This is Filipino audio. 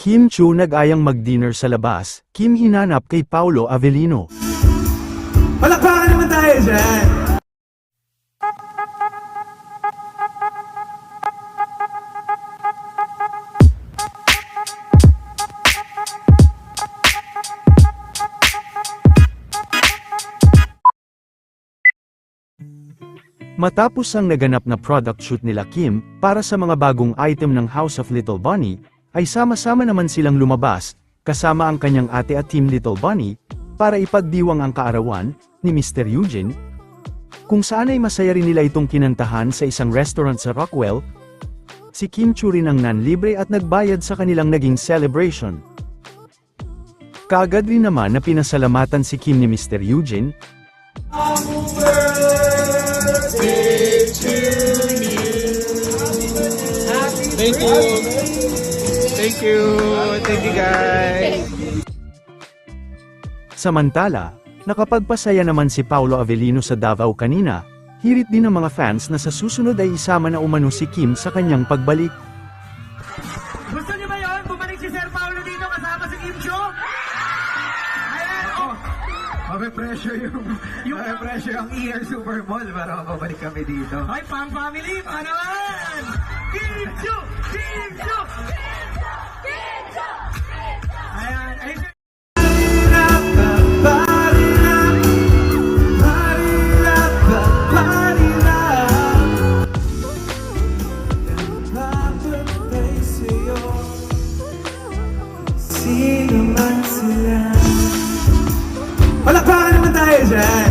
Kim Chiu nag-ayang mag-dinner sa labas, Kim hinanap kay Paolo Avellino. Palakpakan naman tayo dyan! Matapos ang naganap na product shoot nila Kim, para sa mga bagong item ng House of Little Bunny, ay sama-sama naman silang lumabas, kasama ang kanyang ate at Team Little Bunny, para ipagdiwang ang kaarawan, ni Mr. Eugene, kung saan ay masaya rin nila itong kinantahan sa isang restaurant sa Rockwell. Si Kim Chiu rin ang nanlibre at nagbayad sa kanilang naging celebration. Kaagad rin naman na pinasalamatan si Kim ni Mr. Eugene. Thank you! Thank you! Thank you guys! Samantala, nakapagpasaya naman si Paolo Avellino sa Davao kanina, hirit din ng mga fans na sa susunod ay isama na umano si Kim sa kanyang pagbalik. Gusto niyo ba yun? Bumalik si Sir Paolo dito kasama si Kim Chiu? Ayan, oh! Mape-pressure ang ER Super Bowl para mababalik kami dito. Ay, pang family, pa naman! Kim Chiu! Kim Chiu! Ayan, ay, Sino man sila? Palakpakan naman tayo dyan!